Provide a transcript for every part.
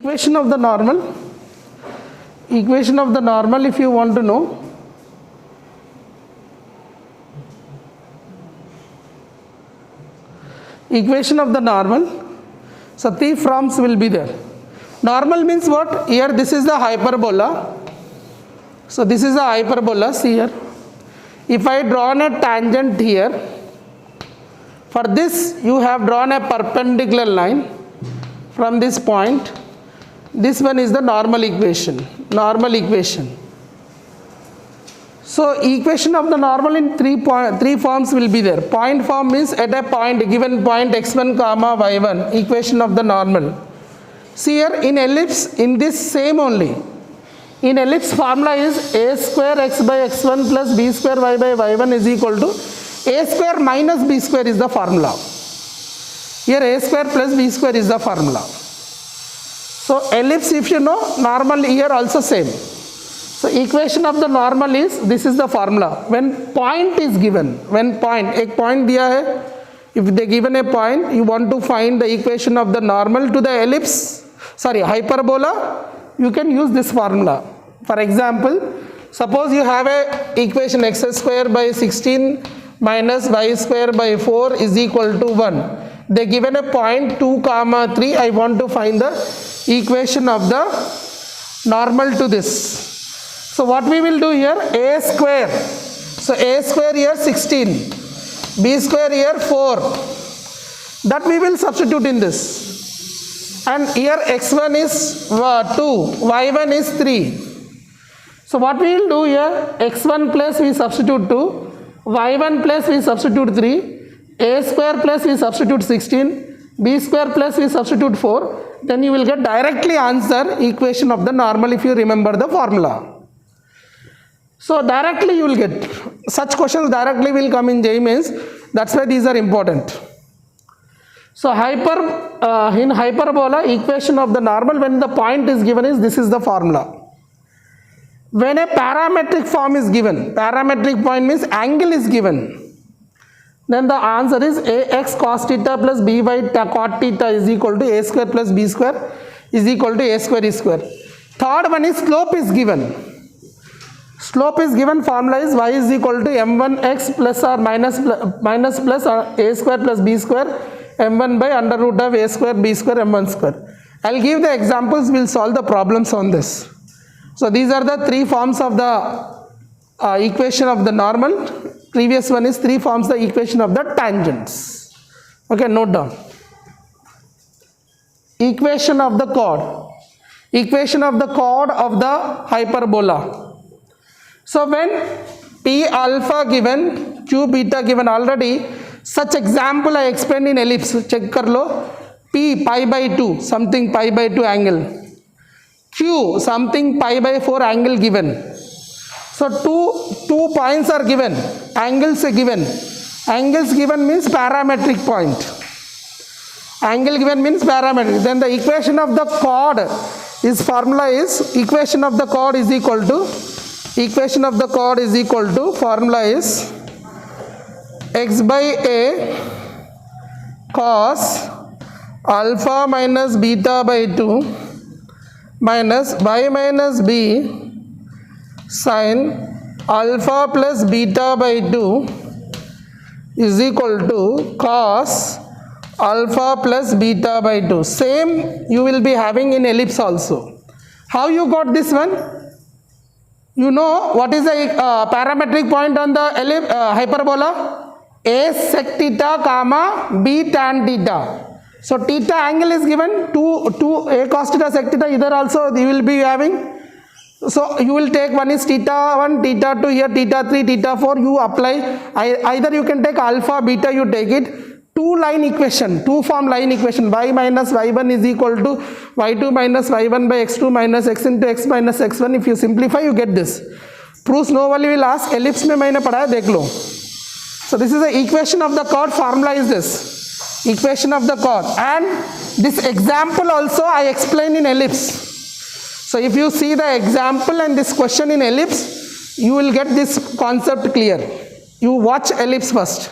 equation of the normal, if you want to know, equation of the normal, so three forms will be there. Normal means what? Here this is the hyperbola, so this is the hyperbola. See here, if I drawn a tangent here, for this you have drawn a perpendicular line from this point. This one is the normal equation. So equation of the normal in three forms will be there. Point form means at a point, given point x1 comma y1, equation of the normal. See here in ellipse, in this same only, in ellipse formula is a square x by x1 plus b square y by y1 is equal to a square minus b square is the formula. Here a square plus b square is the formula. So ellipse, if you know, normal here also same. So equation of the normal is, this is the formula. When point is given, when point, एक point दिया है, if they given a point, you want to find the equation of the normal to the ellipse, sorry, hyperbola, you can use this formula. For example, suppose you have a equation x square by 16 minus y square by 4 is equal to 1. They given a point 2 comma 3, I want to find the equation of the normal to this. So what we will do here, a square, so a square here 16, b square here 4, that we will substitute in this. And here x1 is 2, y1 is 3. So what we will do here, x1 plus we substitute 2, y1 plus we substitute 3, a square plus we substitute 16, b square plus we substitute 4, then you will get directly answer equation of the normal if you remember the formula. So directly you will get, such questions directly will come in JEE Mains, that's why these are important. So in hyperbola, equation of the normal when the point is given is, this is the formula. When a parametric form is given, parametric point means angle is given, then the answer is ax cos theta plus by cot theta is equal to a square plus b square is equal to a square e square. Third one is slope is given. Slope is given, formula is y is equal to m1x plus or minus plus a square plus b square m1 by under root of a square b square m1 square. I will give the examples, we will solve the problems on this. So these are the three forms of the equation of the normal. Previous one is three forms the equation of the tangents. Okay, note down. Equation of the chord. Equation of the chord of the hyperbola. So when p alpha given, q beta given already, such example I explained in ellipse, check kar lo, p pi by 2, something pi by 2 angle, q something pi by 4 angle given. So two points are given, angles are given. Angles given means parametric point. Angle given means parametric. Then the equation of the chord is, formula is, equation of the chord is equal to, formula is x by a cos alpha minus beta by 2 minus y minus b sin alpha plus beta by 2 is equal to cos alpha plus beta by 2. Same you will be having in ellipse also. How you got this one? You know what is the parametric point on the hyperbola? A sec theta comma b tan theta. So theta angle is given, 2 a cos theta sec theta, either also you will be having. So you will take, one is theta 1, theta 2, here theta 3, theta 4, you apply. Either you can take alpha, beta, you take it. Two form line equation, y minus y1 is equal to y2 minus y1 by x2 minus x into x minus x1. If you simplify, you get this. Proofs no one will ask, ellipse mein maine padha hai, dekh lo. So this is the equation of the chord, formula is this. Equation of the chord. And this example also I explained in ellipse. So if you see the example and this question in ellipse, you will get this concept clear. You watch ellipse first.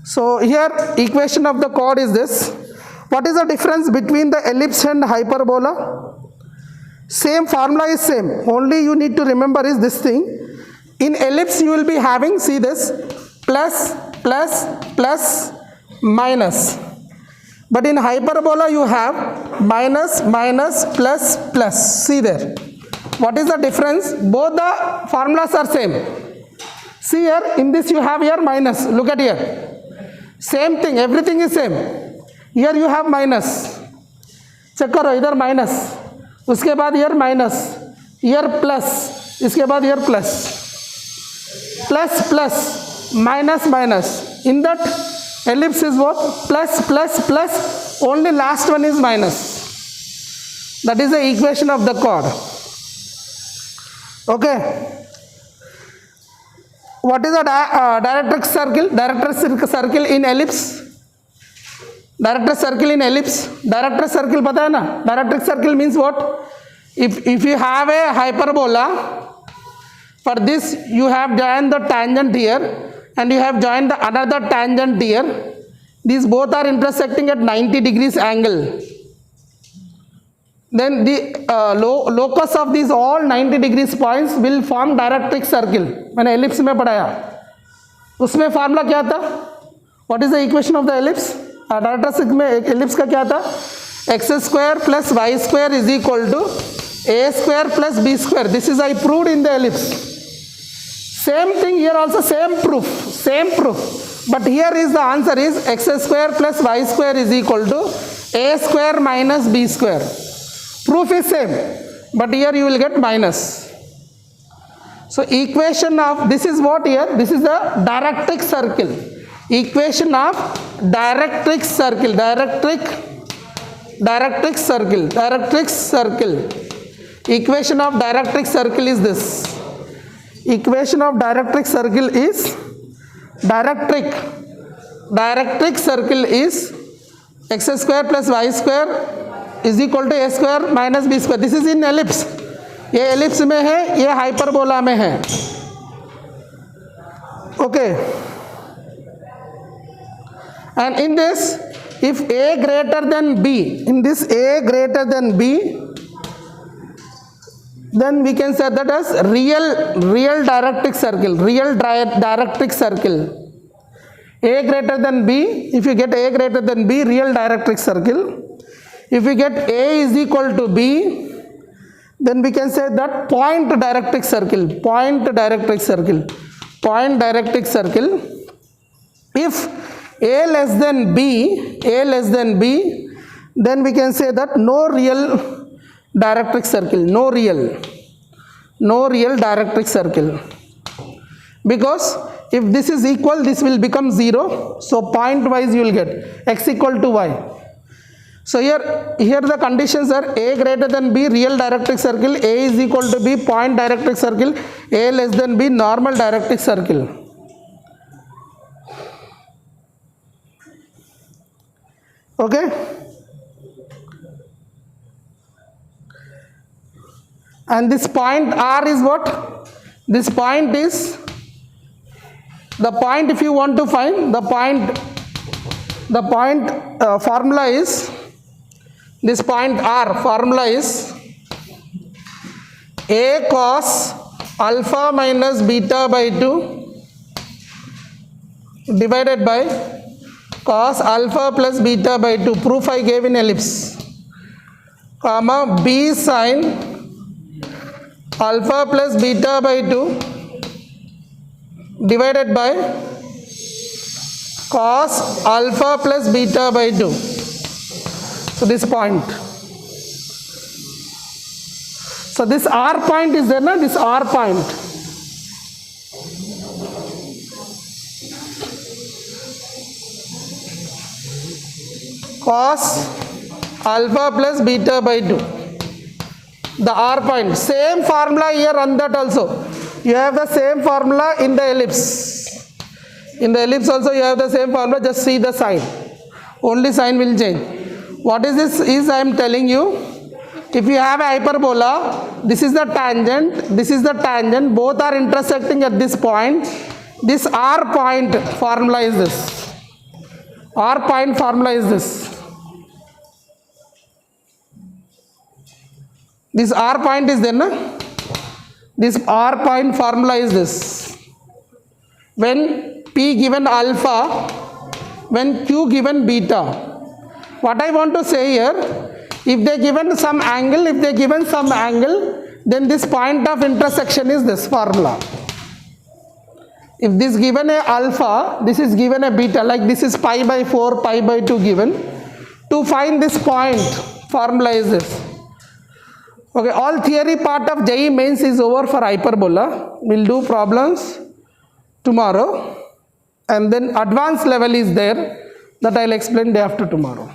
So here equation of the chord is this. What is the difference between the ellipse and hyperbola? Same formula is same, only you need to remember is this thing. In ellipse you will be having, see this, plus, plus, plus, minus. But in hyperbola you have minus, minus, plus, plus. See there. What is the difference? Both the formulas are same. See here, in this you have here minus. Look at here. Same thing, everything is same. Here you have minus. Check करो इधर minus. उसके बाद here minus. Here plus. इसके बाद here plus. Plus, plus, minus, minus. In that ellipse is what? Plus, plus, plus. Only last one is minus. That is the equation of the chord. Okay. What is the directrix circle? Directrix circle in ellipse. Directrix circle in ellipse. Directrix circle पता है ना? Directrix circle means what? If you have a hyperbola, for this you have joined the tangent here and you have joined the another tangent here. These both are intersecting at 90 degrees angle. Then the locus of these all 90 degrees points will form directrix circle. मैंने ellipse में पढ़ाया. उसमें formula क्या था? What is the equation of the ellipse? Directrix में ellipse का क्या था? X square plus y square is equal to a square plus b square. This is I proved in the ellipse. Same thing here also, same proof. But here is the answer is x square plus y square is equal to a square minus b square. Proof is same, but here you will get minus. So equation of, this is what here, this is the directrix circle. Equation of directrix circle, directrix circle. Equation of directrix circle is this. Equation of directrix circle is, directrix circle is x square plus y square is equal to a square minus b square. This is in ellipse. ये ellipse में है, ये hyperbola में है. Okay. And in this, if a greater than b, in this a greater than b, then we can say that as real directrix circle. Real directrix circle. A greater than b, if you get a greater than b, real directrix circle. If we get a is equal to b, then we can say that point directrix circle. If a less than b, then we can say that no real directrix circle, no real directrix circle. Because if this is equal, this will become 0. So point wise you will get x equal to y. So here the conditions are a greater than b, real directrix circle, a is equal to b, point directrix circle, a less than b, normal directrix circle. Okay. And this point R is what? This point is the point, if you want to find the point formula is, this point R formula is a cos alpha minus beta by 2 divided by cos alpha plus beta by 2. Proof I gave in ellipse. Comma b sin alpha plus beta by 2 divided by cos alpha plus beta by 2. So this point. So this R point is there, na? This R point. Cos alpha plus beta by 2. The R point. Same formula here on that also. You have the same formula in the ellipse. In the ellipse also you have the same formula, just see the sign. Only sign will change. What is this is I am telling you, if you have a hyperbola, this is the tangent, both are intersecting at this point. This R point formula is this. R point formula is this. This R point is there, na? This R point formula is this. When P given alpha, when Q given beta. What I want to say here, if they given some angle, then this point of intersection is this formula. If this given a alpha, this is given a beta, like this is pi by 4, pi by 2 given. To find this point, formula is this. Okay, all theory part of JEE mains is over for hyperbola. We'll do problems tomorrow, and then advanced level is there that I'll explain day after tomorrow.